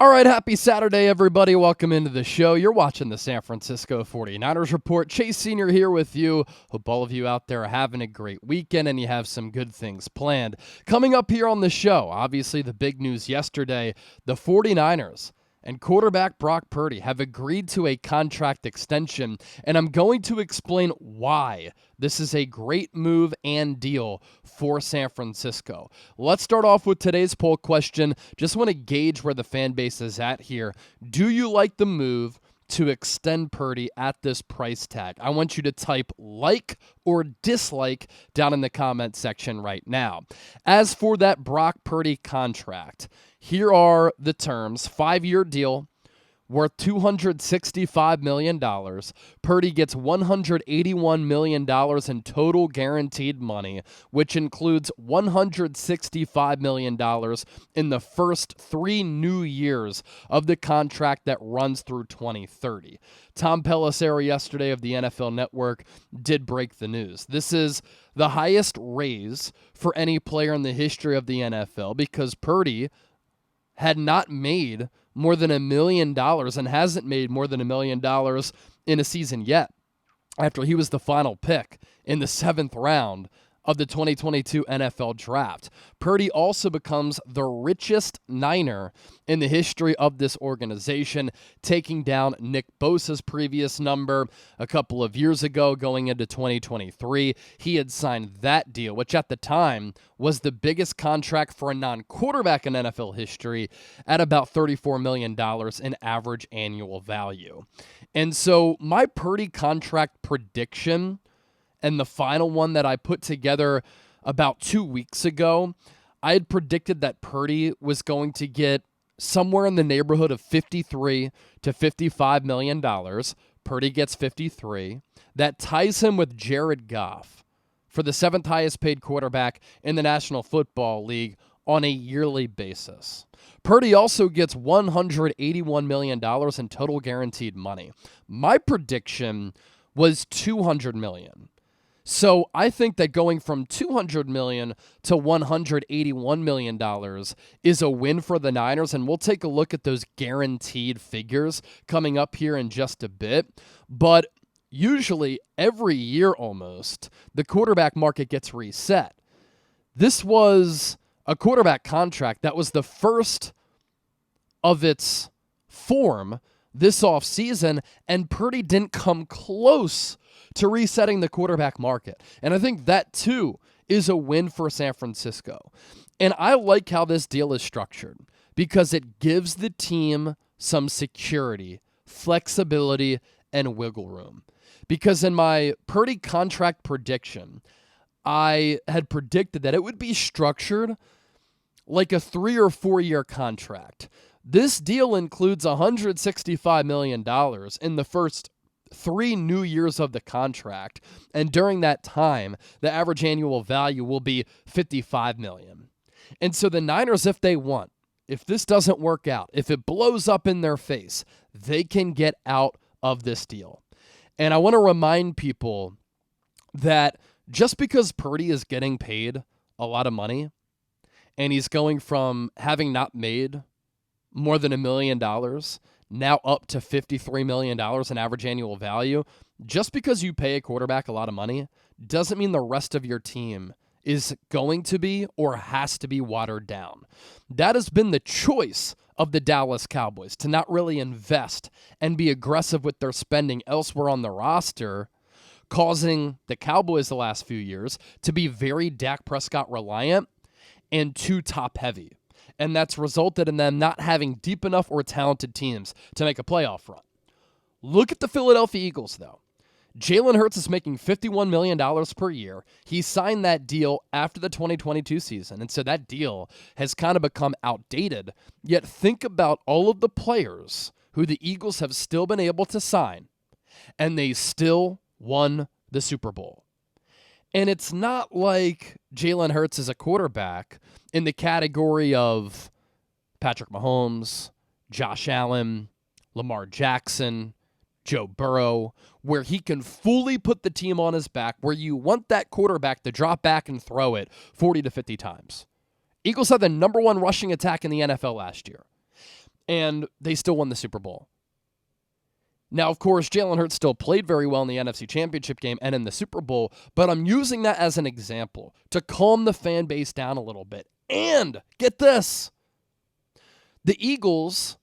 All right, happy Saturday, everybody. Welcome into the show. You're watching the San Francisco 49ers Report. Chase Sr. here with you. Hope all of you out there are having a great weekend and you have some good things planned. Coming up here on the show, obviously the big news yesterday, the 49ers and quarterback Brock Purdy have agreed to a contract extension, and I'm going to explain why this is a great move and deal for San Francisco. Let's start off with today's poll question. Just want to gauge where the fan base is at here. Do you like the move to extend Purdy at this price tag? I want you to type like or dislike down in the comment section right now. As for that Brock Purdy contract, here are the terms. 5-year deal worth $265 million. Purdy gets $181 million in total guaranteed money, which includes $165 million in the first 3 new years of the contract that runs through 2030. Tom Pelissero yesterday of the NFL Network did break the news. This is the highest raise for any player in the history of the NFL because Purdy had not made more than $1 million and hasn't made more than $1 million in a season yet after he was the final pick in the 7th round of the 2022 NFL Draft. Purdy also becomes the richest Niner in the history of this organization, taking down Nick Bosa's previous number a couple of years ago going into 2023. He had signed that deal, which at the time was the biggest contract for a non-quarterback in NFL history at about $34 million in average annual value. And so my Purdy contract prediction, and the final one that I put together about 2 weeks ago, I had predicted that Purdy was going to get somewhere in the neighborhood of $53 to $55 million. Purdy gets 53. That ties him with Jared Goff for the 7th highest paid quarterback in the National Football League on a yearly basis. Purdy also gets $181 million in total guaranteed money. My prediction was $200 million. So I think that going from $200 million to $181 million is a win for the Niners, and we'll take a look at those guaranteed figures coming up here in just a bit. But usually every year almost, the quarterback market gets reset. This was a quarterback contract that was the first of its form this offseason, and Purdy didn't come close to resetting the quarterback market. And I think that, too, is a win for San Francisco. And I like how this deal is structured because it gives the team some security, flexibility, and wiggle room. Because in my Purdy contract prediction, I had predicted that it would be structured like a 3 or 4 year contract. This deal includes $165 million in the first 3 new years of the contract, and during that time, the average annual value will be $55 million. And so the Niners, if they want, if this doesn't work out, if it blows up in their face, they can get out of this deal. And I want to remind people that just because Purdy is getting paid a lot of money, and he's going from having not made more than $1 million now up to $53 million in average annual value, just because you pay a quarterback a lot of money doesn't mean the rest of your team is going to be or has to be watered down. That has been the choice of the Dallas Cowboys, to not really invest and be aggressive with their spending elsewhere on the roster, causing the Cowboys the last few years to be very Dak Prescott reliant and too top heavy. And that's resulted in them not having deep enough or talented teams to make a playoff run. Look at the Philadelphia Eagles, though. Jalen Hurts is making $51 million per year. He signed that deal after the 2022 season, and so that deal has kind of become outdated. Yet think about all of the players who the Eagles have still been able to sign, and they still won the Super Bowl. And it's not like Jalen Hurts is a quarterback in the category of Patrick Mahomes, Josh Allen, Lamar Jackson, Joe Burrow, where he can fully put the team on his back, where you want that quarterback to drop back and throw it 40 to 50 times. Eagles had the number 1 rushing attack in the NFL last year. and they still won the Super Bowl. Now, of course, Jalen Hurts still played very well in the NFC Championship game and in the Super Bowl, but I'm using that as an example to calm the fan base down a little bit. And get this, the Eagles,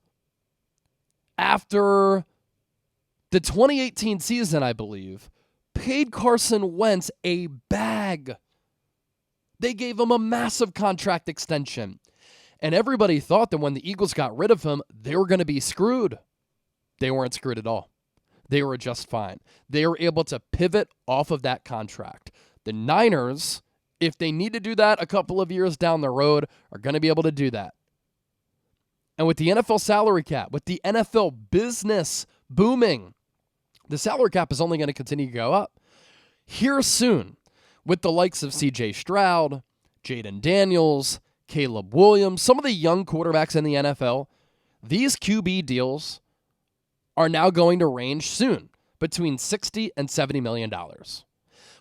after the 2018 season, I believe, paid Carson Wentz a bag. They gave him a massive contract extension. And everybody thought that when the Eagles got rid of him, they were going to be screwed. They weren't screwed at all. They were just fine. They were able to pivot off of that contract. The Niners, if they need to do that a couple of years down the road, are going to be able to do that. And with the NFL salary cap, with the NFL business booming, the salary cap is only going to continue to go up. Here soon, with the likes of C.J. Stroud, Jaden Daniels, Caleb Williams, some of the young quarterbacks in the NFL, these QB deals are now going to range soon between $60 and $70 million.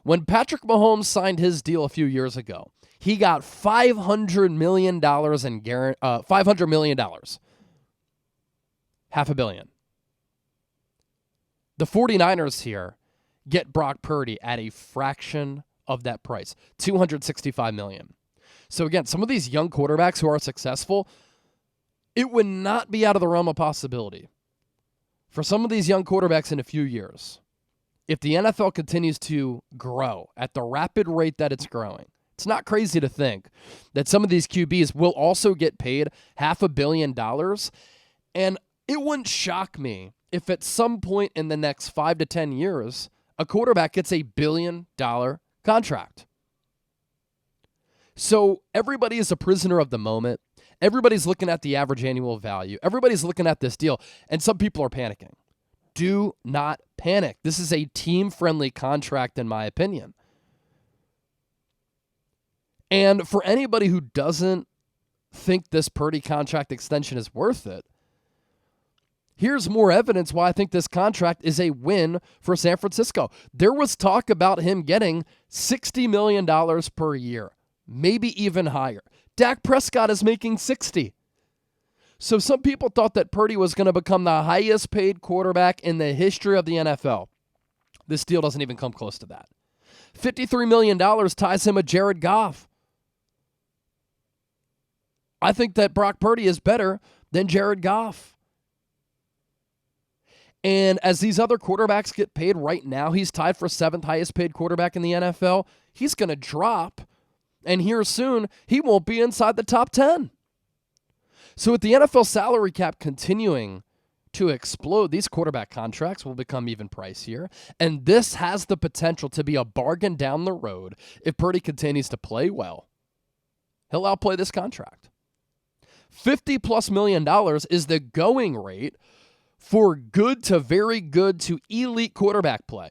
When Patrick Mahomes signed his deal a few years ago, he got $500 million in $500 million. $500 million. The 49ers here get Brock Purdy at a fraction of that price, $265 million. So again, some of these young quarterbacks who are successful, it would not be out of the realm of possibility for some of these young quarterbacks in a few years, if the NFL continues to grow at the rapid rate that it's growing, it's not crazy to think that some of these QBs will also get paid $500 million. And it wouldn't shock me if at some point in the next 5 to 10 years, a quarterback gets $1 billion contract. So everybody is a prisoner of the moment. Everybody's looking at the average annual value. Everybody's looking at this deal, and some people are panicking. Do not panic. This is a team-friendly contract, in my opinion. And for anybody who doesn't think this Purdy contract extension is worth it, here's more evidence why I think this contract is a win for San Francisco. There was talk about him getting $60 million per year, maybe even higher. Dak Prescott is making $60. So some people thought that Purdy was going to become the highest paid quarterback in the history of the NFL. This deal doesn't even come close to that. $53 million ties him with Jared Goff. I think that Brock Purdy is better than Jared Goff. And as these other quarterbacks get paid right now, he's tied for 7th highest paid quarterback in the NFL. He's going to drop. And here soon, he won't be inside the top 10. So with the NFL salary cap continuing to explode, these quarterback contracts will become even pricier. And this has the potential to be a bargain down the road if Purdy continues to play well. He'll outplay this contract. $50+ million is the going rate for good to very good to elite quarterback play.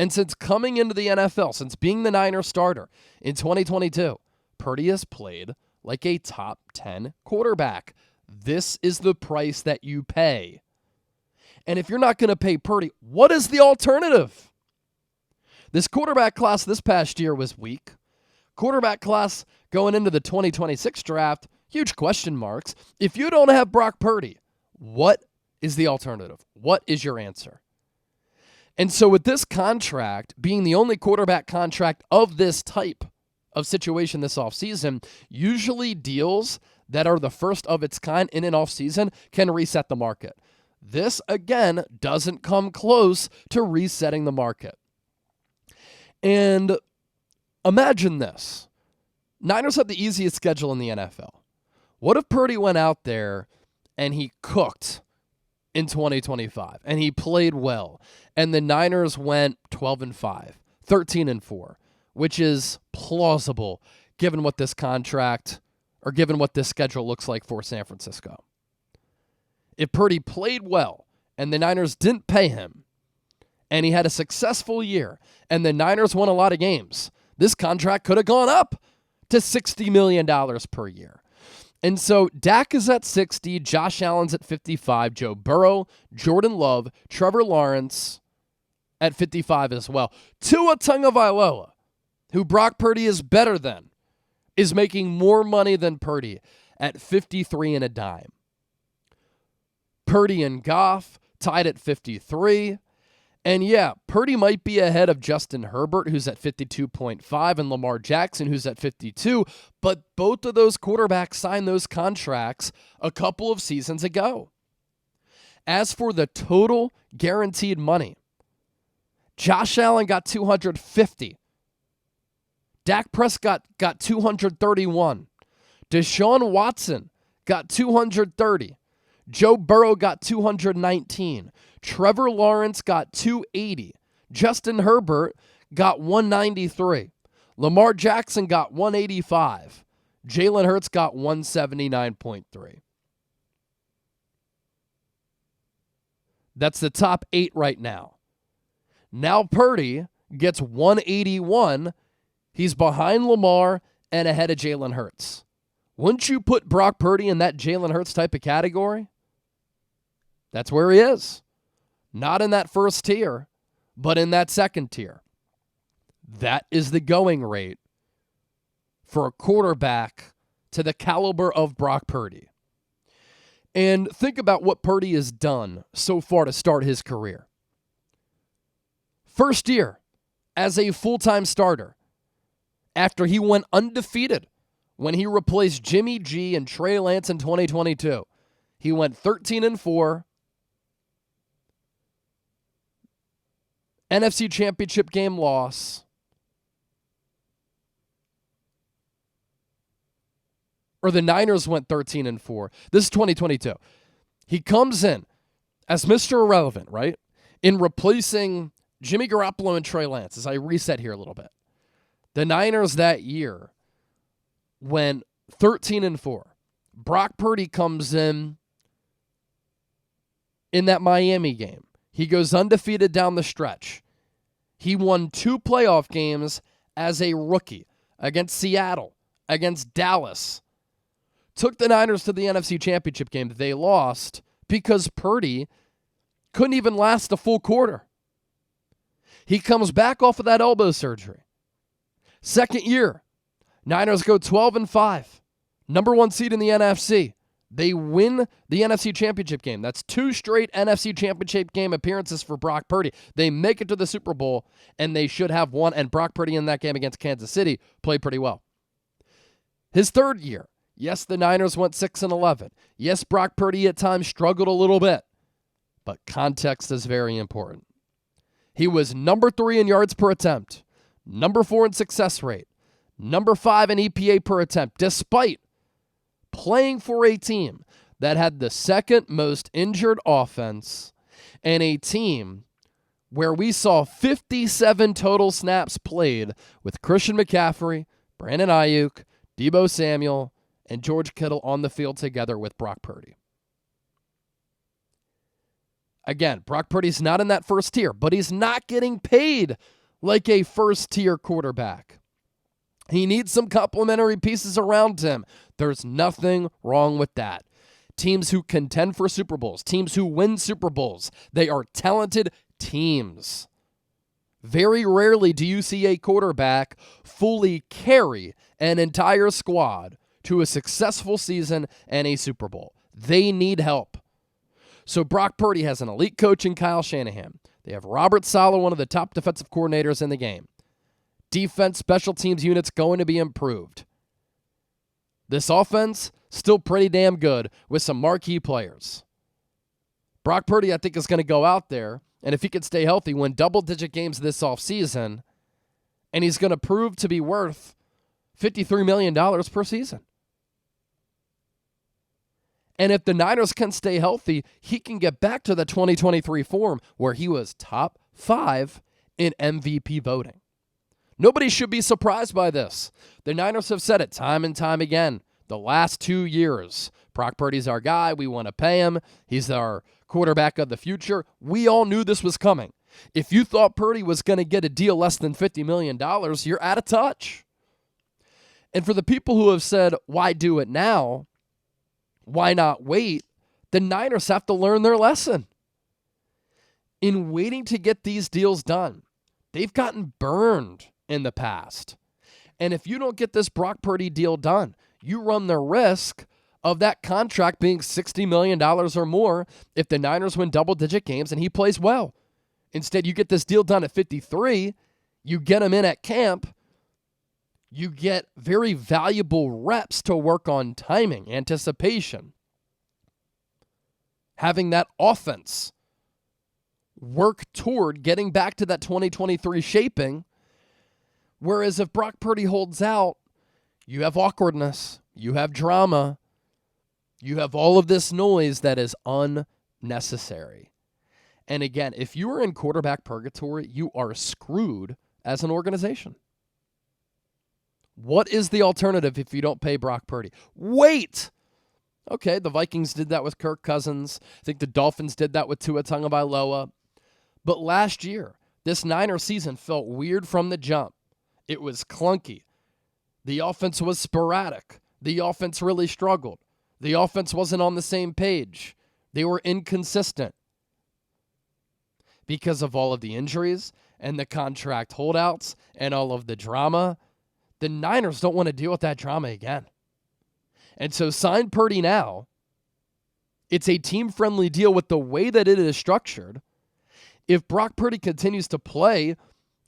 And since coming into the NFL, since being the Niners starter in 2022, Purdy has played like a top 10 quarterback. This is the price that you pay. And if you're not going to pay Purdy, what is the alternative? This quarterback class this past year was weak. Quarterback class going into the 2026 draft, huge question marks. If you don't have Brock Purdy, what is the alternative? What is your answer? And so with this contract being the only quarterback contract of this type of situation this offseason, usually deals that are the first of its kind in an offseason can reset the market. This, again, doesn't come close to resetting the market. And imagine this. Niners have the easiest schedule in the NFL. What if Purdy went out there and he cooked in 2025 and he played well and the Niners went 12-5, 13-4, which is plausible given what this contract or given what this schedule looks like for San Francisco. If Purdy played well and the Niners didn't pay him and he had a successful year and the Niners won a lot of games, this contract could have gone up to $60 million per year. And so Dak is at 60, Josh Allen's at 55, Joe Burrow, Jordan Love, Trevor Lawrence at 55 as well. Tua Tagovailoa, who Brock Purdy is better than, is making more money than Purdy at 53 and a dime. Purdy and Goff tied at 53. And yeah, Purdy might be ahead of Justin Herbert, who's at 52.5, and Lamar Jackson, who's at 52, but both of those quarterbacks signed those contracts a couple of seasons ago. As for the total guaranteed money, Josh Allen got 250. Dak Prescott got 231. Deshaun Watson got 230. Joe Burrow got 219. Trevor Lawrence got 280. Justin Herbert got 193. Lamar Jackson got 185. Jalen Hurts got 179.3. That's the top 8 right now. Now Purdy gets 181. He's behind Lamar and ahead of Jalen Hurts. Wouldn't you put Brock Purdy in that Jalen Hurts type of category? That's where he is. Not in that first tier, but in that second tier. That is the going rate for a quarterback to the caliber of Brock Purdy. And think about what Purdy has done so far to start his career. First year as a full-time starter, after he went undefeated when he replaced Jimmy G and Trey Lance in 2022. He went 13-4. NFC Championship game loss. Or the Niners went 13-4. This is 2022. He comes in as Mr. Irrelevant, right? In replacing Jimmy Garoppolo and Trey Lance, as I reset here a little bit. The Niners that year went 13-4. Brock Purdy comes in that Miami game. He goes undefeated down the stretch. He won 2 playoff games as a rookie against Seattle, against Dallas. Took the Niners to the NFC Championship game that they lost because Purdy couldn't even last a full quarter. He comes back off of that elbow surgery. Second year, Niners go 12-5. Number 1 seed in the NFC. They win the NFC Championship game. That's 2 straight NFC Championship game appearances for Brock Purdy. They make it to the Super Bowl, and they should have won. And Brock Purdy in that game against Kansas City played pretty well. His third year, yes, the Niners went 6-11. Yes, Brock Purdy at times struggled a little bit, but context is very important. He was number 3 in yards per attempt, number 4 in success rate, number 5 in EPA per attempt, despite playing for a team that had the second most injured offense and a team where we saw 57 total snaps played with Christian McCaffrey, Brandon Ayuk, Deebo Samuel, and George Kittle on the field together with Brock Purdy. Again, Brock Purdy's not in that first tier, but he's not getting paid like a first-tier quarterback. He needs some complementary pieces around him. There's nothing wrong with that. Teams who contend for Super Bowls, teams who win Super Bowls, they are talented teams. Very rarely do you see a quarterback fully carry an entire squad to a successful season and a Super Bowl. They need help. So Brock Purdy has an elite coach in Kyle Shanahan. They have Robert Saleh, one of the top defensive coordinators in the game. Defense, special teams units going to be improved. This offense, still pretty damn good with some marquee players. Brock Purdy, I think, is going to go out there, and if he can stay healthy, win double-digit games this offseason, and he's going to prove to be worth $53 million per season. And if the Niners can stay healthy, he can get back to the 2023 form where he was top 5 in MVP voting. Nobody should be surprised by this. The Niners have said it time and time again. The last 2 years, Brock Purdy's our guy. We want to pay him. He's our quarterback of the future. We all knew this was coming. If you thought Purdy was going to get a deal less than $50 million, you're out of touch. And for the people who have said, why do it now? Why not wait? The Niners have to learn their lesson. In waiting to get these deals done, they've gotten burned in the past. And if you don't get this Brock Purdy deal done, you run the risk of that contract being $60 million or more if the Niners win double-digit games and he plays well. Instead, you get this deal done at 53, you get him in at camp, you get very valuable reps to work on timing, anticipation, having that offense work toward getting back to that 2023 shaping. Whereas if Brock Purdy holds out, you have awkwardness, you have drama, you have all of this noise that is unnecessary. And again, if you are in quarterback purgatory, you are screwed as an organization. What is the alternative if you don't pay Brock Purdy? Wait! Okay, the Vikings did that with Kirk Cousins. I think the Dolphins did that with Tua Tagovailoa. But last year, this Niner season felt weird from the jump. It was clunky. The offense was sporadic. The offense really struggled. The offense wasn't on the same page. They were inconsistent because of all of the injuries and the contract holdouts and all of the drama. The Niners don't want to deal with that drama again. And so sign Purdy now. It's a team-friendly deal with the way that it is structured. If Brock Purdy continues to play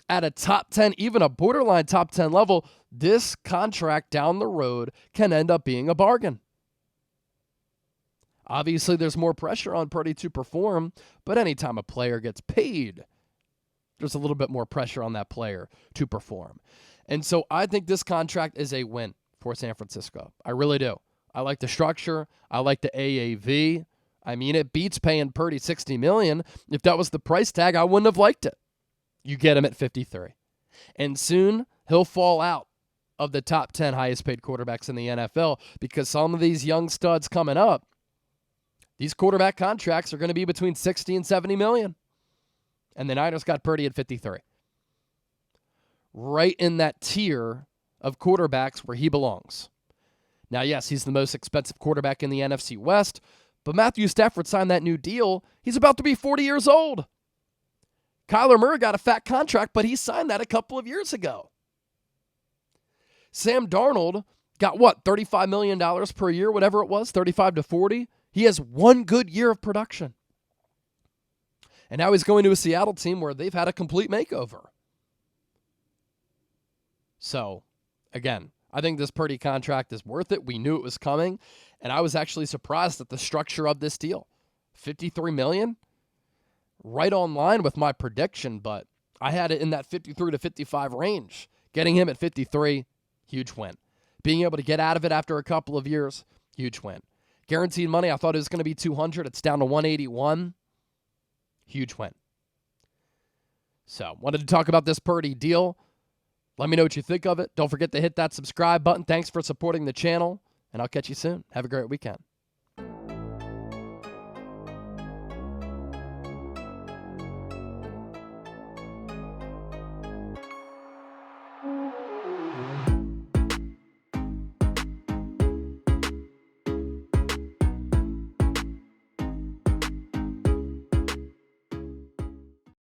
at a top 10, even a borderline top 10 level, this contract down the road can end up being a bargain. Obviously, there's more pressure on Purdy to perform, but anytime a player gets paid, there's a little bit more pressure on that player to perform. And so I think this contract is a win for San Francisco. I really do. I like the structure. I like the AAV. I mean, it beats paying Purdy $60 million. If that was the price tag, I wouldn't have liked it. You get him at 53. And soon, he'll fall out of the top 10 highest paid quarterbacks in the NFL because some of these young studs coming up, these quarterback contracts are going to be between 60 and 70 million. And the Niners got Purdy at 53. Right in that tier of quarterbacks where he belongs. Now, yes, he's the most expensive quarterback in the NFC West, but Matthew Stafford signed that new deal. He's about to be 40 years old. Kyler Murray got a fat contract, but he signed that a couple of years ago. Sam Darnold got what, $35 million per year, whatever it was, 35 to 40. He has one good year of production. And now he's going to a Seattle team where they've had a complete makeover. So, again, I think this Purdy contract is worth it. We knew it was coming, and I was actually surprised at the structure of this deal. $53 million, right on line with my prediction, but I had it in that 53 to 55 range. Getting him at 53, huge win. Being able to get out of it after a couple of years, huge win. Guaranteed money, I thought it was going to be $200. It's down to $181. Huge win. So, wanted to talk about this Purdy deal. Let me know what you think of it. Don't forget to hit that subscribe button. Thanks for supporting the channel, and I'll catch you soon. Have a great weekend.